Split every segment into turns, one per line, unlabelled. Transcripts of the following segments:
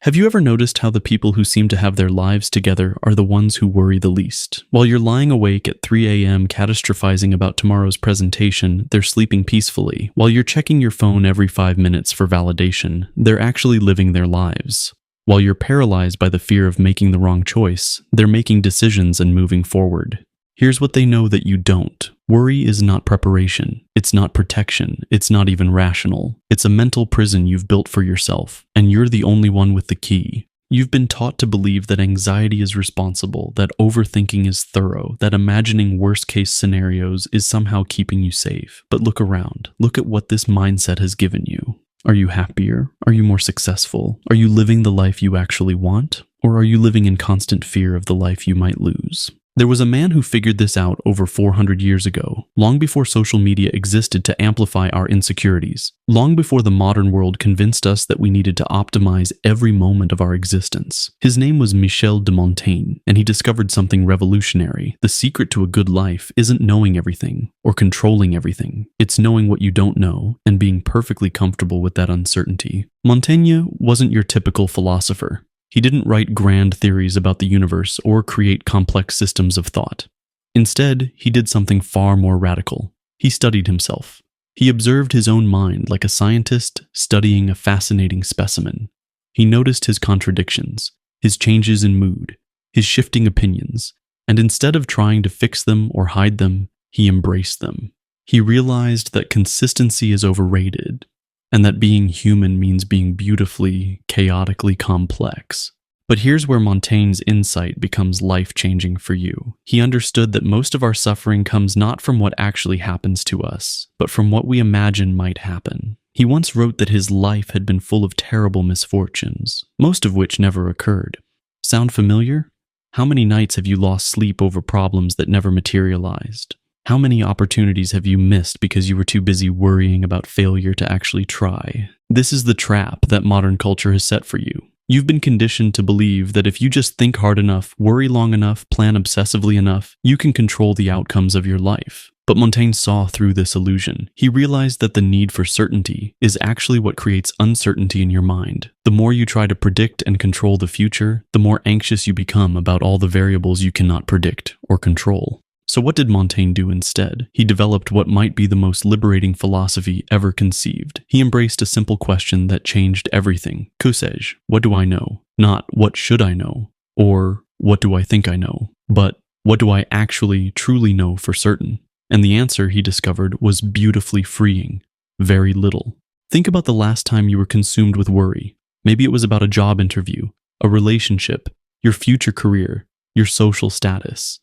Have you ever noticed how the people who seem to have their lives together are the ones who worry the least? While you're lying awake at 3 a.m. catastrophizing about tomorrow's presentation, they're sleeping peacefully. While you're checking your phone every 5 minutes for validation, they're actually living their lives. While you're paralyzed by the fear of making the wrong choice, they're making decisions and moving forward. Here's what they know that you don't. Worry is not preparation. It's not protection. It's not even rational. It's a mental prison you've built for yourself, and you're the only one with the key. You've been taught to believe that anxiety is responsible, that overthinking is thorough, that imagining worst-case scenarios is somehow keeping you safe. But look around. Look at what this mindset has given you. Are you happier? Are you more successful? Are you living the life you actually want? Or are you living in constant fear of the life you might lose? There was a man who figured this out over 400 years ago, long before social media existed to amplify our insecurities, long before the modern world convinced us that we needed to optimize every moment of our existence. His name was Michel de Montaigne, and he discovered something revolutionary. The secret to a good life isn't knowing everything or controlling everything. It's knowing what you don't know and being perfectly comfortable with that uncertainty. Montaigne wasn't your typical philosopher. He didn't write grand theories about the universe or create complex systems of thought. Instead, he did something far more radical. He studied himself. He observed his own mind like a scientist studying a fascinating specimen. He noticed his contradictions, his changes in mood, his shifting opinions, and instead of trying to fix them or hide them, he embraced them. He realized that consistency is overrated, and that being human means being beautifully, chaotically complex. But here's where Montaigne's insight becomes life-changing for you. He understood that most of our suffering comes not from what actually happens to us, but from what we imagine might happen. He once wrote that his life had been full of terrible misfortunes, most of which never occurred. Sound familiar? How many nights have you lost sleep over problems that never materialized? How many opportunities have you missed because you were too busy worrying about failure to actually try? This is the trap that modern culture has set for you. You've been conditioned to believe that if you just think hard enough, worry long enough, plan obsessively enough, you can control the outcomes of your life. But Montaigne saw through this illusion. He realized that the need for certainty is actually what creates uncertainty in your mind. The more you try to predict and control the future, the more anxious you become about all the variables you cannot predict or control. So what did Montaigne do instead? He developed what might be the most liberating philosophy ever conceived. He embraced a simple question that changed everything. Que sais-je? What do I know? Not what should I know? Or what do I think I know? But what do I actually, truly know for certain? And the answer, he discovered, was beautifully freeing. Very little. Think about the last time you were consumed with worry. Maybe it was about a job interview, a relationship, your future career, your social status.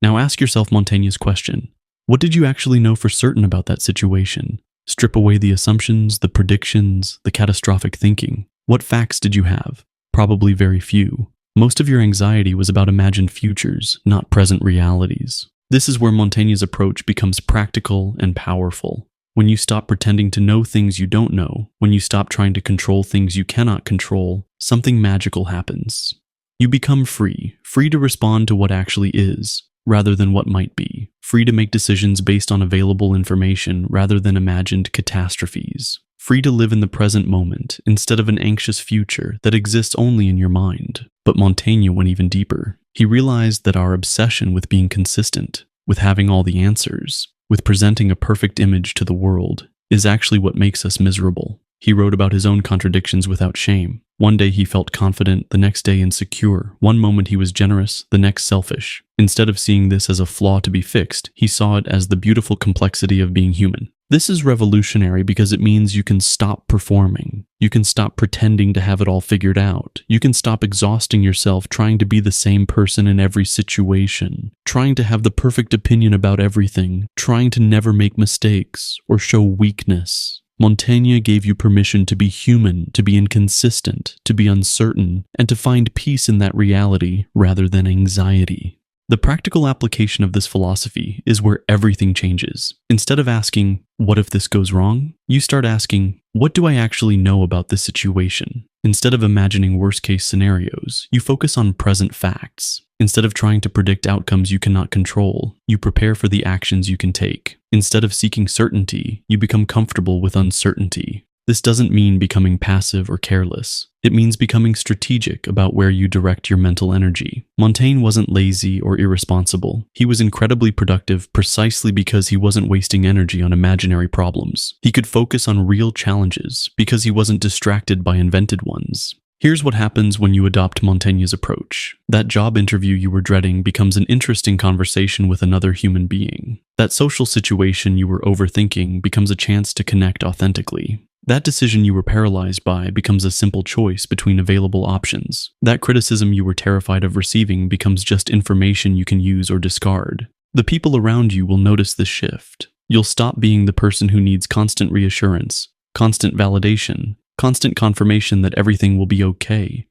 Now ask yourself Montaigne's question. What did you actually know for certain about that situation? Strip away the assumptions, the predictions, the catastrophic thinking. What facts did you have? Probably very few. Most of your anxiety was about imagined futures, not present realities. This is where Montaigne's approach becomes practical and powerful. When you stop pretending to know things you don't know, when you stop trying to control things you cannot control, something magical happens. You become free to respond to what actually is, rather than what might be, free to make decisions based on available information rather than imagined catastrophes, free to live in the present moment instead of an anxious future that exists only in your mind. But Montaigne went even deeper. He realized that our obsession with being consistent, with having all the answers, with presenting a perfect image to the world, is actually what makes us miserable. He wrote about his own contradictions without shame. One day he felt confident, the next day insecure. One moment he was generous, the next selfish. Instead of seeing this as a flaw to be fixed, he saw it as the beautiful complexity of being human. This is revolutionary because it means you can stop performing. You can stop pretending to have it all figured out. You can stop exhausting yourself trying to be the same person in every situation, trying to have the perfect opinion about everything, trying to never make mistakes or show weakness. Montaigne gave you permission to be human, to be inconsistent, to be uncertain, and to find peace in that reality rather than anxiety. The practical application of this philosophy is where everything changes. Instead of asking, what if this goes wrong? You start asking, what do I actually know about this situation? Instead of imagining worst-case scenarios, you focus on present facts. Instead of trying to predict outcomes you cannot control, you prepare for the actions you can take. Instead of seeking certainty, you become comfortable with uncertainty. This doesn't mean becoming passive or careless. It means becoming strategic about where you direct your mental energy. Montaigne wasn't lazy or irresponsible. He was incredibly productive precisely because he wasn't wasting energy on imaginary problems. He could focus on real challenges because he wasn't distracted by invented ones. Here's what happens when you adopt Montaigne's approach. That job interview you were dreading becomes an interesting conversation with another human being. That social situation you were overthinking becomes a chance to connect authentically. That decision you were paralyzed by becomes a simple choice between available options. That criticism you were terrified of receiving becomes just information you can use or discard. The people around you will notice this shift. You'll stop being the person who needs constant reassurance, constant validation, constant confirmation that everything will be okay.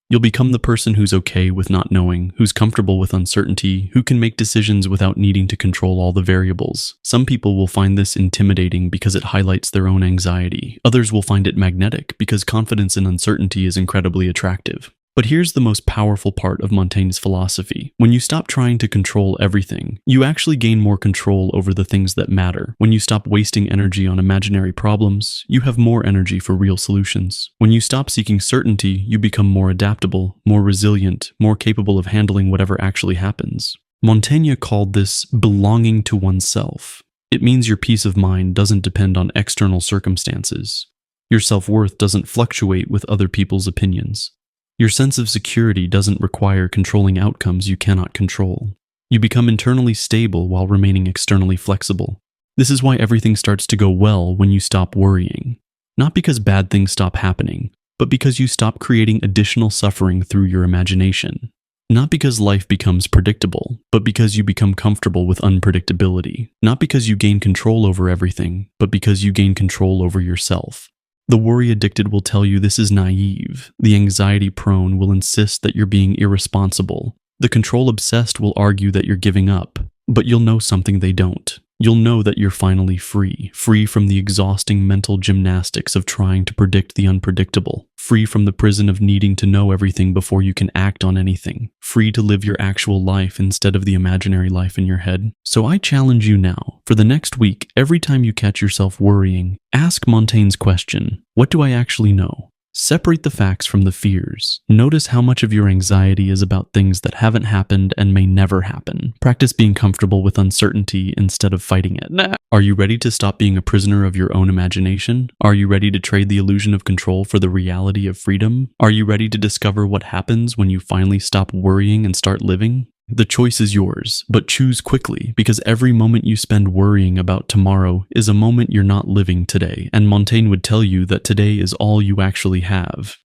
You'll become the person who's okay with not knowing, who's comfortable with uncertainty, who can make decisions without needing to control all the variables. Some people will find this intimidating because it highlights their own anxiety. Others will find it magnetic because confidence in uncertainty is incredibly attractive. But here's the most powerful part of Montaigne's philosophy. When you stop trying to control everything, you actually gain more control over the things that matter. When you stop wasting energy on imaginary problems, you have more energy for real solutions. When you stop seeking certainty, you become more adaptable, more resilient, more capable of handling whatever actually happens. Montaigne called this belonging to oneself. It means your peace of mind doesn't depend on external circumstances. Your self-worth doesn't fluctuate with other people's opinions. Your sense of security doesn't require controlling outcomes you cannot control. You become internally stable while remaining externally flexible. This is why everything starts to go well when you stop worrying. Not because bad things stop happening, but because you stop creating additional suffering through your imagination. Not because life becomes predictable, but because you become comfortable with unpredictability. Not because you gain control over everything, but because you gain control over yourself. The worry-addicted will tell you this is naive. The anxiety-prone will insist that you're being irresponsible. The control-obsessed will argue that you're giving up. But you'll know something they don't. You'll know that you're finally free from the exhausting mental gymnastics of trying to predict the unpredictable, free from the prison of needing to know everything before you can act on anything, free to live your actual life instead of the imaginary life in your head. So I challenge you now, for the next week, every time you catch yourself worrying, ask Montaigne's question, what do I actually know? Separate the facts from the fears. Notice how much of your anxiety is about things that haven't happened and may never happen. Practice being comfortable with uncertainty instead of fighting it. Are you ready to stop being a prisoner of your own imagination? Are you ready to trade the illusion of control for the reality of freedom? Are you ready to discover what happens when you finally stop worrying and start living? The choice is yours, but choose quickly, because every moment you spend worrying about tomorrow is a moment you're not living today, and Montaigne would tell you that today is all you actually have.